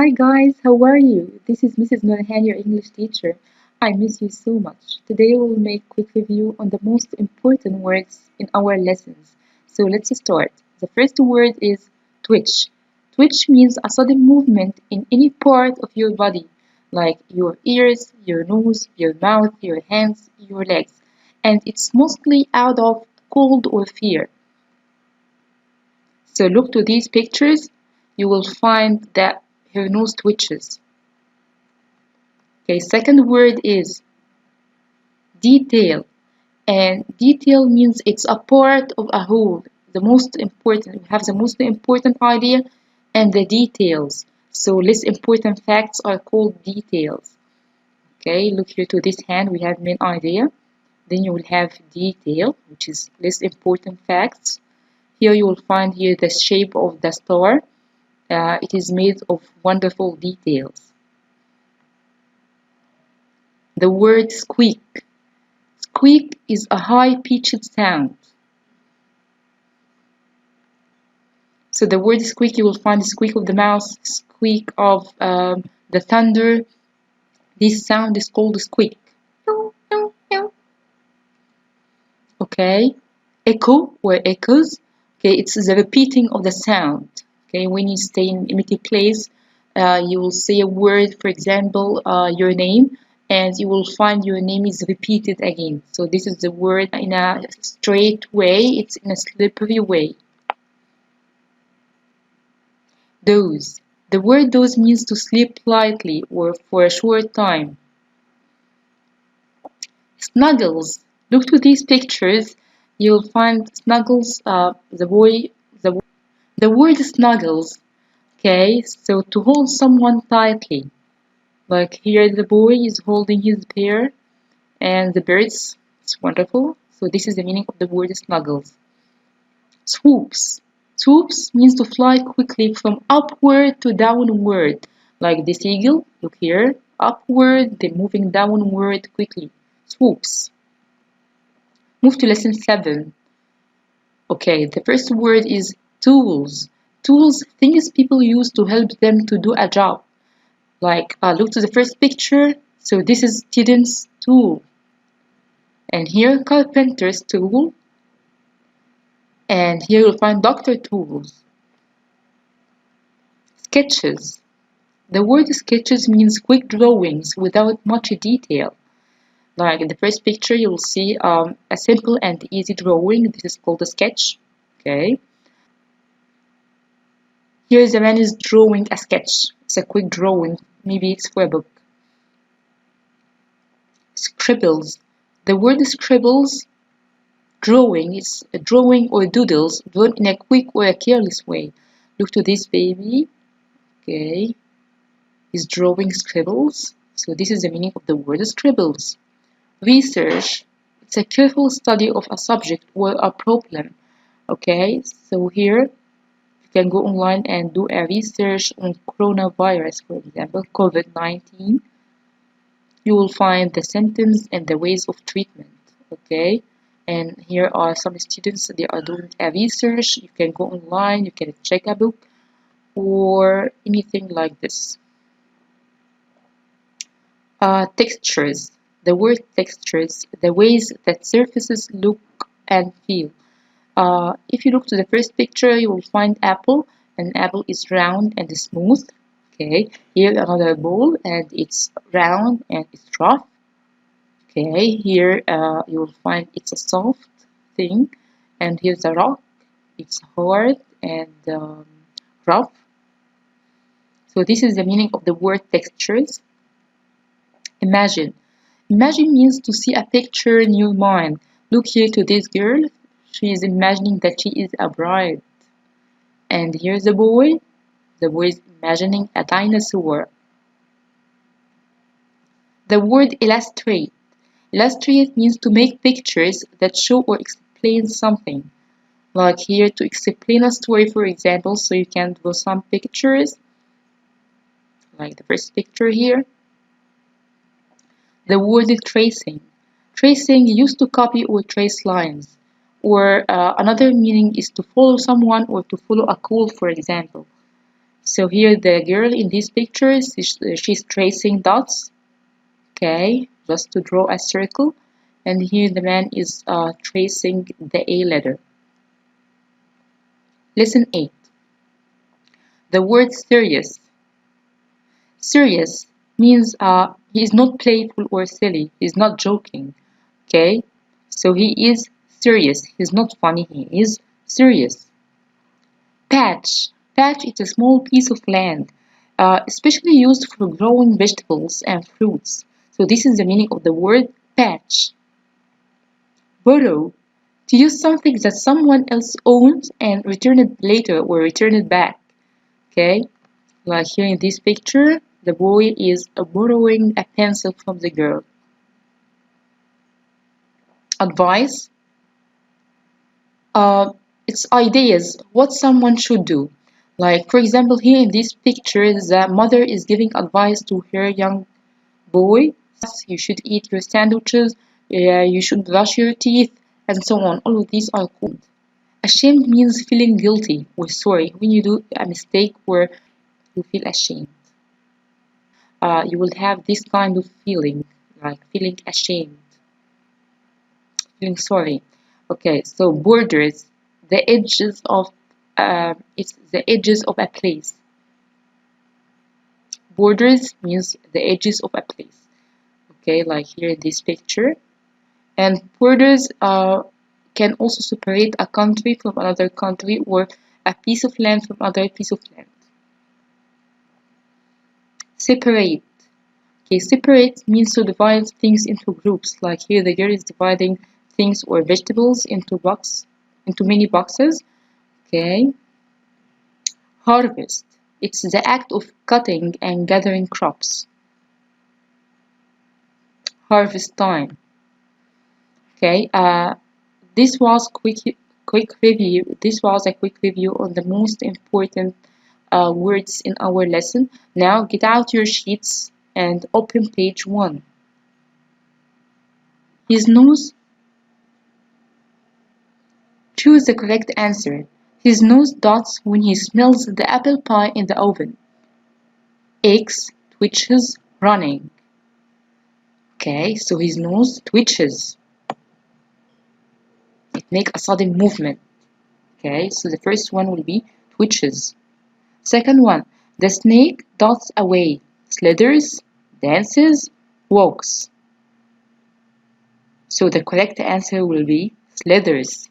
Hi guys, how are you? This is Mrs. Norahan, your English teacher. I miss you so much. Today we'll make a quick review on the most important words in our lessons. So let's start. The first word is twitch. Twitch means a sudden movement in any part of your body, like your ears, your nose, your mouth, your hands, your legs. And it's mostly out of cold or fear. So look to these pictures, you will find that her nose twitches. Okay, second word is detail. And detail means it's a part of a whole. The most important, we have the most important idea and the details. So less important facts are called details. Okay, look here to this hand, we have main idea. Then you will have detail, which is less important facts. Here you will find here the shape of the star. It is made of wonderful details. The word squeak. Squeak is a high-pitched sound. So the word squeak, you will find the squeak of the mouse, squeak of the thunder. This sound is called squeak. Okay. Echo or echoes. Okay, it's the repeating of the sound. Okay, when you stay in empty place, you will say a word, for example, your name, and you will find your name is repeated again. So this is the word in a straight way, it's in a slippery way. Doze. The word doze means to sleep lightly or for a short time. Snuggles. Look to these pictures. You'll find snuggles, the word snuggles. Okay, so to hold someone tightly. Like here the boy is holding his bear and the birds. It's wonderful. So this is the meaning of the word snuggles. Swoops. Swoops means to fly quickly from upward to downward. Like this eagle, look here, upward, then moving downward quickly. Swoops. Move to lesson 7. Okay, the first word is tools. Tools, things people use to help them to do a job. Like, look to the first picture. So this is student's tool. And here, carpenter's tool. And here you'll find doctor tools. Sketches. The word sketches means quick drawings without much detail. Like in the first picture, you'll see a simple and easy drawing. This is called a sketch. Okay. Here the man is drawing a sketch. It's a quick drawing. Maybe it's for a book. Scribbles. The word scribbles, drawing, is a drawing or doodles drawn in a quick or a careless way. Look to this baby. Okay. He's drawing scribbles. So this is the meaning of the word scribbles. Research. It's a careful study of a subject or a problem. Okay, so here you can go online and do a research on coronavirus, for example, COVID-19. You will find the symptoms and the ways of treatment. Okay, and here are some students, they are doing a research. You can go online, you can check a book or anything like this. Textures. The word textures, the ways that surfaces look and feel. If you look to the first picture, you will find apple. An apple is round and smooth. Okay, here another ball and it's round and it's rough. Okay, here you will find it's a soft thing, and here's a rock. It's hard and rough. So this is the meaning of the word textures. Imagine. Imagine means to see a picture in your mind. Look here to this girl. She is imagining that she is a bride. And here's the boy. The boy is imagining a dinosaur. The word illustrate. Illustrate means to make pictures that show or explain something. Like here to explain a story, for example, so you can draw some pictures. Like the first picture here. The word tracing. Tracing used to copy or trace lines. Or another meaning is to follow someone or to follow a call, for example. So here the girl in these pictures, she's tracing dots, okay, just to draw a circle. And here the man is tracing the A letter. Lesson 8. The word serious. Serious means he is not playful or silly. He's not joking. Okay? So he is serious. He's not funny. He is serious. Patch. Patch is a small piece of land, especially used for growing vegetables and fruits. So this is the meaning of the word patch. Borrow. To use something that someone else owns and return it later or return it back. Okay? Like here in this picture, the boy is borrowing a pencil from the girl. Advice. It's ideas, what someone should do. Like, for example, here in this picture, the mother is giving advice to her young boy. You should eat your sandwiches, you should brush your teeth, and so on. All of these are cool. Ashamed means feeling guilty or sorry. When you do a mistake where you feel ashamed, you will have this kind of feeling, like feeling ashamed, feeling sorry. Okay, so borders, the edges of it's the edges of a place. Borders means the edges of a place. Okay, like here in this picture. And borders can also separate a country from another country or a piece of land from another piece of land. Separate. Okay, separate means to divide things into groups. Like here, the girl is dividing things or vegetables into many boxes. Okay. Harvest. It's the act of cutting and gathering crops. Harvest time. Okay. This was quick review. This was a quick review on the most important words in our lesson. Now get out your sheets and open page 1. His nose. Choose the correct answer. His nose dots when he smells the apple pie in the oven. X twitches running. Okay, so his nose twitches. It makes a sudden movement. Okay, so the first one will be twitches. Second one, the snake dots away, slithers, dances, walks. So the correct answer will be slithers.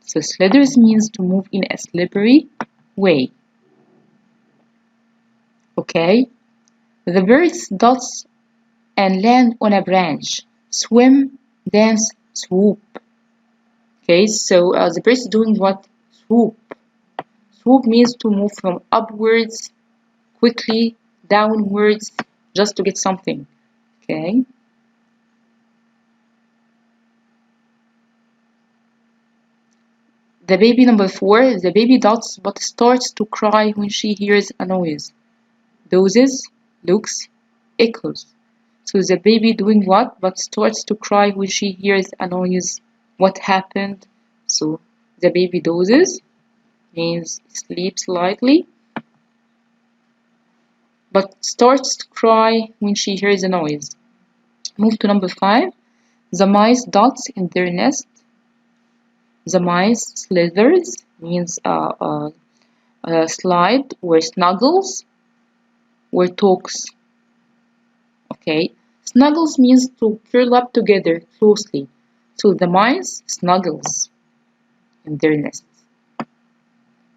So slithers means to move in a slippery way. Okay, the birds dots and land on a branch, swim, dance, swoop. Okay, so the bird is doing what? Swoop. Swoop means to move from upwards quickly, downwards, just to get something. Okay. The baby number 4, the baby dots but starts to cry when she hears a noise. Dozes, looks, echoes. So the baby doing what? But starts to cry when she hears a noise. What happened? So the baby dozes, means sleeps lightly, but starts to cry when she hears a noise. Move to number 5. The mice dots in their nest. The mice slithers, means slide or snuggles or talks. Okay, snuggles means to curl up together closely. So the mice snuggles in their nests.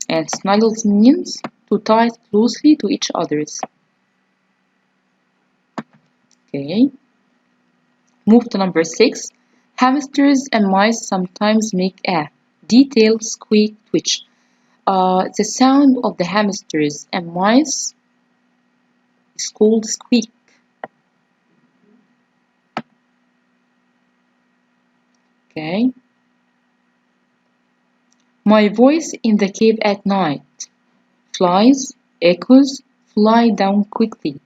And snuggles means to tie closely to each other's. Okay. Move to number 6. Hamsters and mice sometimes make a detailed squeak twitch. The sound of the hamsters and mice is called squeak. Okay. My voice in the cave at night. Flies, echoes, fly down quickly.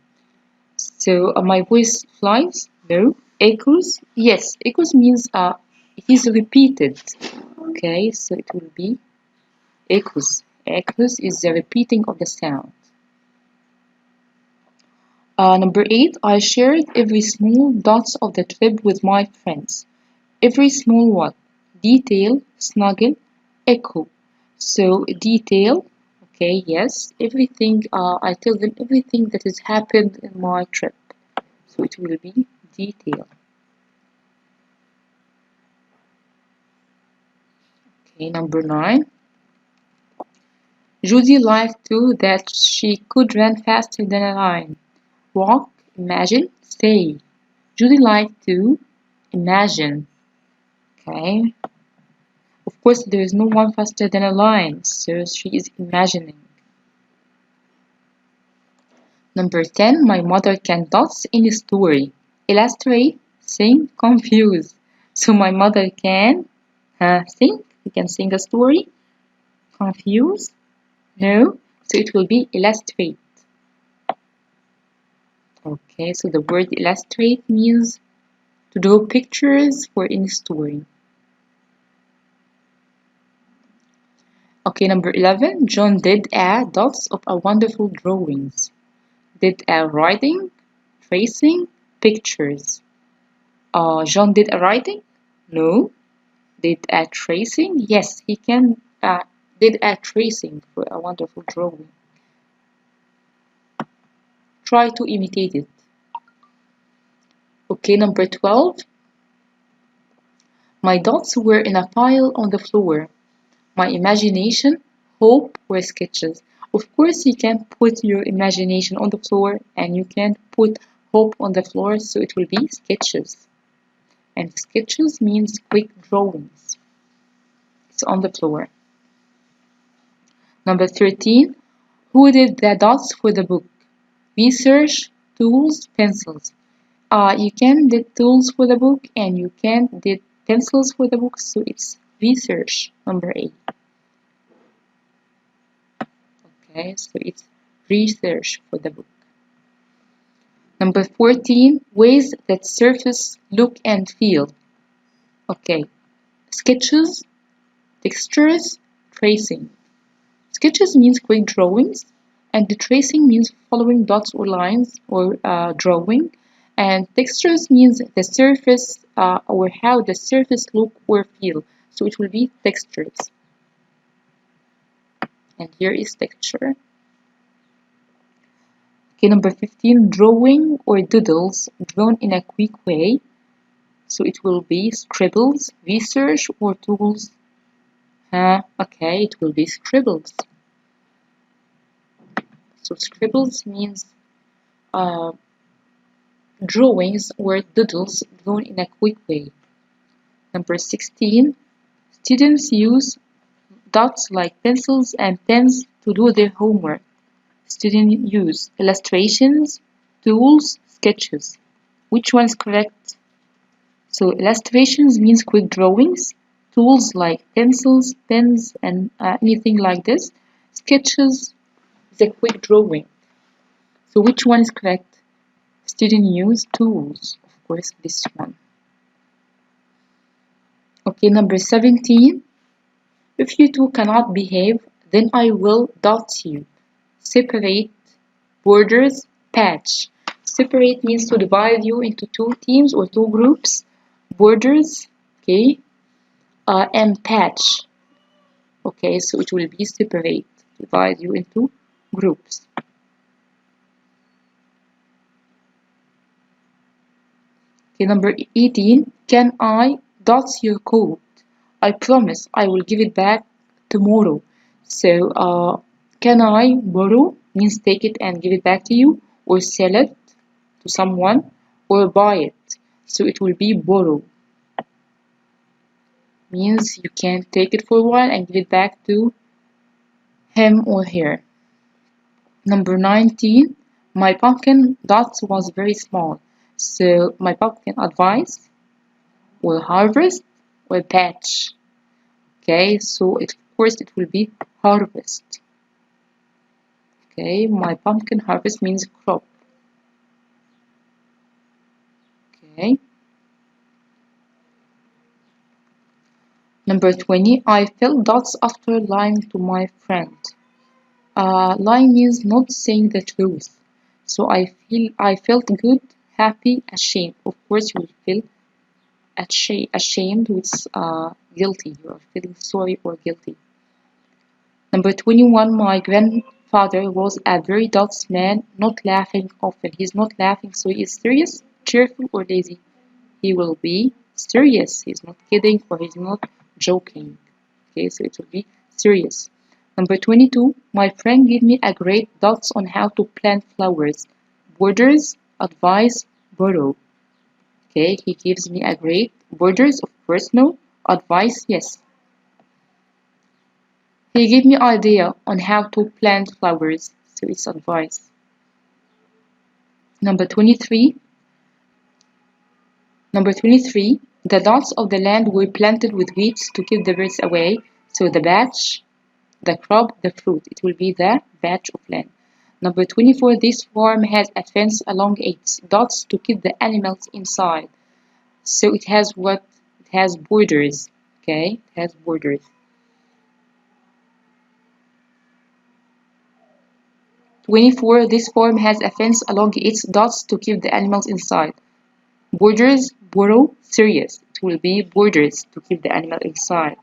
So my voice flies? No. Echoes? Yes. Echoes means it is repeated. Okay, so it will be echoes. Echoes is the repeating of the sound. Number 8, I shared every small dots of the trip with my friends. Every small what? Detail, snuggle, echo. So detail, okay, yes, everything, I tell them everything that has happened in my trip. So it will be detail. Okay, number 9. Judy liked too that she could run faster than a lion. Walk, imagine, say. Judy liked to imagine. Okay. Of course, there is no one faster than a lion, so she is imagining. Number 10. My mother can dots in a story. Illustrate, sing, confuse. So my mother can sing. You can sing a story. Confuse. No. So it will be illustrate. Okay, so the word illustrate means to draw pictures for any story. Okay, number 11. John did a dots of a wonderful drawings. Did a writing, tracing, pictures. John did a writing? No. Did a tracing? Yes, he can did a tracing for a wonderful drawing. Try to imitate it. Okay, number 12. My dots were in a pile on the floor. My imagination, hope were sketches. Of course, you can put your imagination on the floor and you can put hope on the floor, so it will be sketches. And sketches means quick drawings. It's on the floor. Number 13. Who did the dots for the book? Research, tools, pencils. You can did tools for the book and you can did pencils for the book, so it's research. Number 8. Okay, so it's research for the book. Number 14, ways that surface look and feel. Okay, sketches, textures, tracing. Sketches means quick drawings, and the tracing means following dots or lines or drawing. And textures means the surface or how the surface look or feel. So it will be textures. And here is texture. Okay, number 15, drawing or doodles drawn in a quick way. So it will be scribbles, research, or tools. Okay, it will be scribbles. So scribbles means drawings or doodles drawn in a quick way. Number 16, students use dots like pencils and pens to do their homework. Students use illustrations, tools, sketches. Which one is correct? So illustrations means quick drawings, tools like pencils, pens, and anything like this. Sketches is a quick drawing. So which one is correct? Student use tools. Of course, this one. Okay, number 17. If you two cannot behave, then I will dot you. Separate, borders, patch. Separate means to divide you into two teams or two groups. Borders, okay, and patch. Okay, so it will be separate, divide you into groups. Okay, number 18, can I dot your coat? I promise I will give it back tomorrow. So, can I borrow means take it and give it back to you, or sell it to someone, or buy it. So it will be borrow. Means you can take it for a while and give it back to him or her. Number 19, my pumpkin dot was very small. So my pumpkin advice will harvest or patch. Okay, so of course it will be harvest. Okay, my pumpkin harvest means crop. Okay. Number 20, I felt dots after lying to my friend. Lying means not saying the truth. So I felt good, happy, ashamed. Of course, you will feel ashamed, which is guilty. You are feeling sorry or guilty. Number 21, my grandfather was a very dull man, not laughing often. He's not laughing, so he is serious, cheerful, or lazy. He will be serious. He's not kidding or he's not joking. Okay, so it will be serious. Number 22, my friend gave me a great dots on how to plant flowers. Borders, advice, borrow. Okay, he gives me a great borders, of course, no. Advice, yes. He gave me idea on how to plant flowers, so it's advice. Number 23. Number 23. The dots of the land were planted with weeds to keep the birds away. So the batch, the crop, the fruit. It will be the batch of land. Number 24. This farm has a fence along its dots to keep the animals inside. So it has what? It has borders. Okay, it has borders. 24. This farm has a fence along its dots to keep the animals inside. Borders, borrow, serious. It will be borders to keep the animal inside.